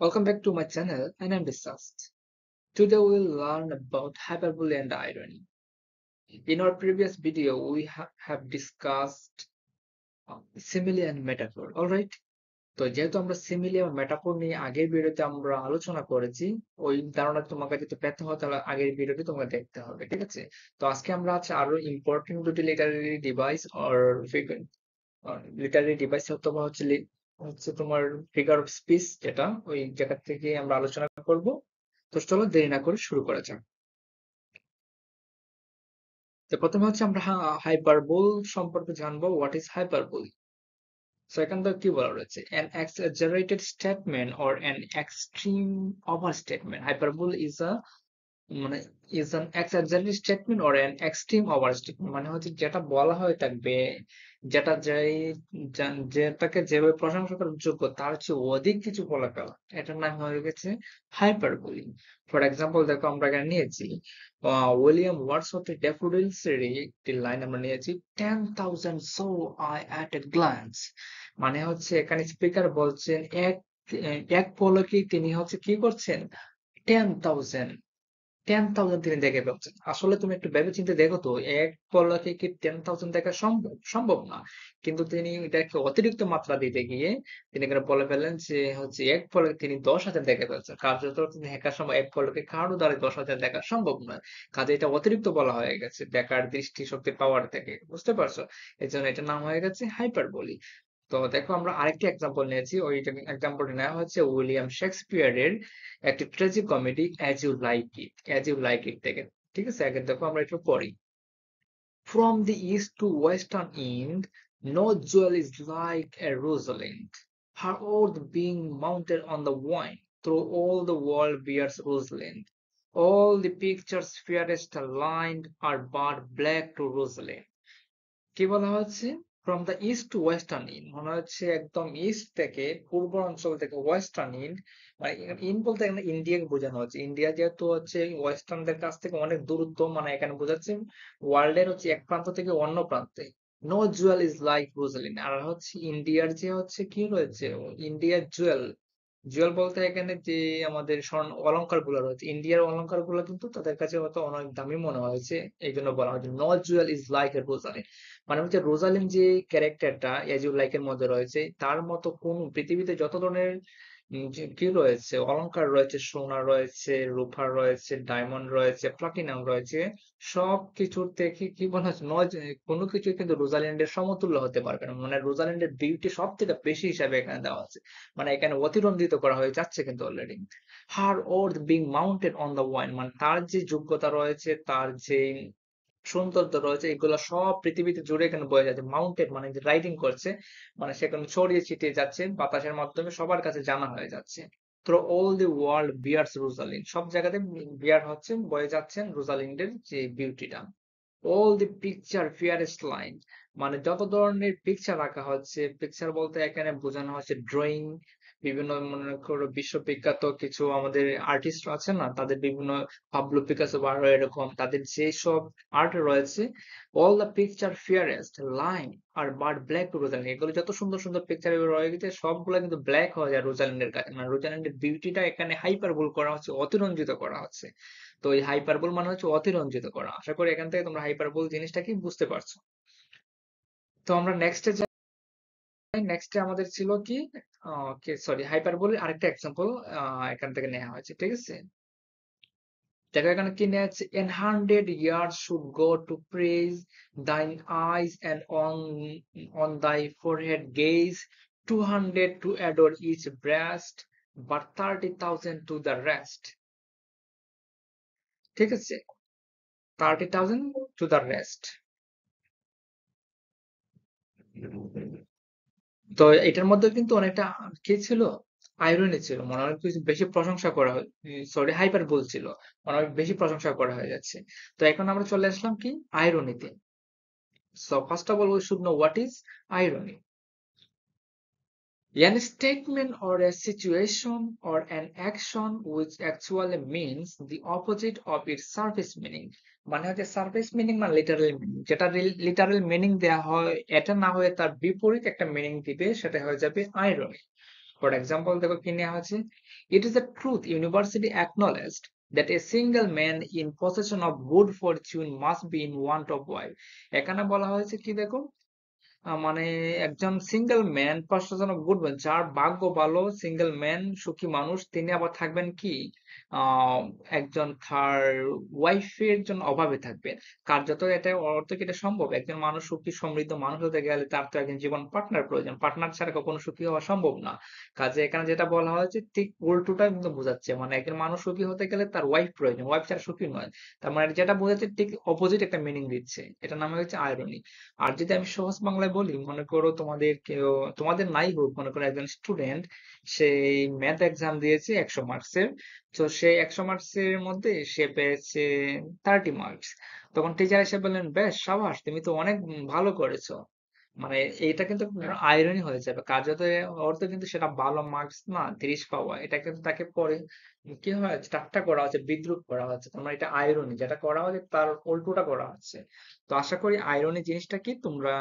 Welcome back to my channel and I'm Discussed. Today we'll learn about hyperbole and irony. In our previous video, we have discussed simile and metaphor. Alright? তো যেহেতু আমরা simile আর metaphor নিয়ে আগের ভিডিওতে আমরা আলোচনা করেছি, ওই ধারণা তোমাকে যদি পেতে হয় তাহলে আগের ভিডিওটি তোমাকে দেখতে হবে, ঠিক আছে? তো আজকে আমরা আরো ইম্পর্টেন্ট দুটি Literary device or Literary device অথবা হচ্ছে তোমার ফিগার অফ স্পিচ, যেটা ওই জায়গা থেকে আমরা আলোচনা করব। তো চলো দেরি না করে শুরু করা যাক। তো প্রথমে হচ্ছে আমরা হাইপারবোল সম্পর্কে জানবো। What is hyperbole? সো এখানে তো কি বলা রয়েছে, an exaggerated statement or an extreme overstatement. Hyperbole is a মানে is an exaggerated statement or an extreme overstatement, মানে হচ্ছে যেটা বলা হয়ে থাকবে, যেটা যেটাকে যেভাবে প্রশংসা করার যোগ্য তার চেয়ে অধিক কিছু বলে ফেলা, এটার নাম হয়ে গেছে হাইপারবোলি। ফর এক্সাম্পল দেখো, আমরা এখানে নিয়েছি উইলিয়াম ওয়ার্ডসওয়ার্থের ড্যাফোডিলস এর একটি লাইন আমরা নিয়েছি, 10,000 so I at a glance. মানে হচ্ছে এখানে স্পিকার বলছেন এক পলকে তিনি হচ্ছে কি করছেন, 10,000 10,000 তিনি দেখে ফেলছেন। আসলে তুমি একটু ভেবেচিন্তে দেখো তো, এক পলকে কি 10,000 দেখা সম্ভব? সম্ভব না। কিন্তু তিনি এটাকে অতিরিক্ত মাত্রা দিতে গিয়ে তিনি এখানে বলে ফেললেন যে হচ্ছে এক পলকে তিনি 10,000 দেখে ফেলছেন। কার্যত তিনি দেখা সম্ভব, এক পলকে কারো দ্বারা 10,000 দেখা সম্ভব নয়। কাজে এটা অতিরিক্ত বলা হয়ে গেছে দেখার দৃষ্টি শক্তির পাওয়ার থেকে, বুঝতে পারছো? এই জন্য এটার নাম হয়ে গেছে হাইপারবোলি। তো দেখো, আমরা আরেকটি এক্সাম্পল নিয়েছি। ওই এক্সাম্পলটি নেওয়া হচ্ছে উইলিয়াম শেক্সপিয়ারের একটি tragic comedy as you like it থেকে। ঠিক আছে, আগে দেখো আমরা একটু পড়ি। From the east to western end, no jewel is like a Rosalind, her worth being mounted on the vine, through all the world bears Rosalind. All the pictures fairest aligned are but black to Rosalind. কি বলা হচ্ছে, from the east two western ইন্ড, মনে হচ্ছে একদম east থেকে পূর্ব অঞ্চল থেকে western ইন্ড, মানে ইন বলতে এখানে ইন্ডিয়াকে বোঝানো হচ্ছে। ইন্ডিয়া যেহেতু হচ্ছে ওয়েস্টার্নদের কাছ থেকে অনেক দূরত্ব, মানে এখানে বোঝাচ্ছে ওয়ার্ল্ডের হচ্ছে এক প্রান্ত থেকে অন্য প্রান্তে। No jewel is like Rosalind. আর হচ্ছে ইন্ডিয়ার যে হচ্ছে কি রয়েছে, ইন্ডিয়ার জুয়েল, জুয়েল বলতে এখানে যে আমাদের স্বর্ণ অলংকার গুলো রয়েছে, ইন্ডিয়ার অলংকার গুলো কিন্তু তাদের কাছে হয়তো অনেক দামি মনে হয়েছে, এই জন্য বলা হয়েছে no jewel is like a Rosaline. মানে হচ্ছে রোজালিন যে ক্যারেক্টারটা এজ ইউ লাইক এর মধ্যে রয়েছে, তার মতো কোন পৃথিবীতে যত ধরনের যে কি রয়েছে, অলংকার রয়েছে, সোনা রয়েছে, রূপা রয়েছে, ডায়মন্ড রয়েছে, প্লাটিনাম রয়েছে, সবকিছুর থেকে কি বলা হচ্ছে, নয় কোনো কিছু কিন্তু রোজালিন্ডের সমতুল্য হতে পারবে না। মানে রোজালিন্ডের বিউটি সব থেকে বেশি হিসাবে এখানে দেওয়া আছে, মানে এখানে অতিরঞ্জিত করা হয়ে যাচ্ছে কিন্তু already. Her worth being mounted on the wine, মানে তার যে যোগ্যতা রয়েছে, তার যে সৌন্দর্য রয়েছে, এগুলো সব পৃথিবীতে জুড়ে এখানে বয়ে যাচ্ছে। মাউন্টেড মানে যে রাইডিং করছে, মানে সেখানে ছড়িয়ে ছিটিয়ে যাচ্ছে, বাতাসের মাধ্যমে সবার কাছে জানা হয়ে যাচ্ছে। Through all the world bears Rosalind, সব জায়গাতে বিয়ার হচ্ছেন, বয়ে যাচ্ছেন রোজালিন্ডের যে বিউটিটা। All the picture fairest line, মানে যত ধরনের পিকচার আঁকা হচ্ছে, পিকচার বলতে এখানে বোঝানো হচ্ছে ড্রয়িং, বিভিন্ন মনে করো বিশ্ববিখ্যাত কিছু আমাদের আর্টিস্ট আছে না, তাদের বিভিন্ন পাবলো পিকাসো বা আরো এরকম তাদের যে সব আর্ট রয়েছে, all the picture fairest line are but black to Rosalind, এগুলো যত সুন্দর সুন্দর পিকচার রয়েছে সবগুলো কিন্তু ব্ল্যাক হয়ে যায় রোজালিন্ডের কাছে। মানে রোজালিন্ডের বিউটিটা এখানে হাইপারবোল করা হচ্ছে, অতিরঞ্জিত করা হচ্ছে। তো এই হাইপারবোল মানে হচ্ছে অতিরঞ্জিত করা। আশা করি এখান থেকে তোমরা হাইপারবোল জিনিসটা কি বুঝতে পারছো। তো আমরা নেক্সটে যাই। নেক্সটে আমাদের ছিল কি, সরি, হাইপারবোলের আরেকটা এক্সাম্পল এখান থেকে নেওয়া হয়েছে, ঠিক আছে? দেখো এখানে কি নেওয়া হচ্ছে, an 100 years should go to praise thine eyes and on thy forehead gaze, 200 to adore each breast, but 30,000 to the rest। ঠিক আছে, 30,000 to the rest। তো এটার মধ্যে কিন্তু অনেকটা কি ছিল, আইরনি ছিল, মানে অনেক কিছু বেশি প্রশংসা করা হয়, সরি হাইপার ছিল, মানে অনেক বেশি প্রশংসা করা হয়ে যাচ্ছে। তো এখন আমরা চলে আসলাম কি, আইরনিতে। So first of all we should know what is irony. An statement or a situation or an action which actually means the opposite of its surface meaning, মানে হচ্ছে সারফেস মিনিং মানে লিটারাল মিনিং, যেটা literal meaning দেয়া হয় এটা না হয়ে তার বিপরীত একটা মিনিং দিবে, সেটা হয়ে যাবে আইরনি। ফর এক্সাম্পল দেখো কি নেওয়া হয়েছে, it is the truth universally acknowledged that a single man in possession of good fortune must be in want of wife। এখানে বলা হয়েছে কি দেখো, মানে একজন সিঙ্গেল ম্যান পাঁচশো জন গুড ম্যান, যার ভাগ্য ভালো, সিঙ্গেল ম্যান সুখী মানুষ, তিনি আবার থাকবেন কি আহ একজন তার ওয়াইফের জন্য অভাবে থাকবেন। কার্যত এটা অর্থ কি এটা সম্ভব? একজন মানুষ সুখী সমৃদ্ধ মানুষ হতে গেলে তার তো একজন জীবন পার্টনার প্রয়োজন, পার্টনার ছাড়া কখনো সুখী হওয়া সম্ভব না। কাজে এখানে যেটা বলা হয়েছে ঠিক উল্টোটা কিন্তু বোঝাচ্ছে, মানে একজন মানুষ সুখী হতে গেলে তার ওয়াইফ প্রয়োজন, ওয়াইফ ছাড়া সুখী নয়। তার মানে যেটা বোঝাচ্ছে ঠিক অপোজিট একটা মিনিং দিচ্ছে, এটা নামে হচ্ছে আইরনি। আর যদি আমি সহজ বাংলায় বলি, মনে করো তোমাদের কেউ, তোমাদের নাই হোক, মনে করো একজন স্টুডেন্ট, সেই ম্যাথ এক্সাম দিয়েছে 100 মার্কসের। তো সেই 100 মার্কসের মধ্যে সে পেয়েছে 30 মার্কস। তখন টিচার এসে বললেন, বেশ সাবাস, তুমি তো অনেক ভালো করেছো। মানে এইটা কিন্তু আইরনি হয়ে যাবে, কার্যত অর্থ কিন্তু সেটা ভালো মার্কস না, 30 পাওয়া, এটা কিন্তু তাকে পরে কি হয়, ঠাট্টা করা হচ্ছে, বিদ্রুপ করা হচ্ছে। তার মানে এটা আইরনি, যেটা করা হচ্ছে তার উল্টোটা করা হচ্ছে। তো আশা করি আইরনি জিনিসটা কি তোমরা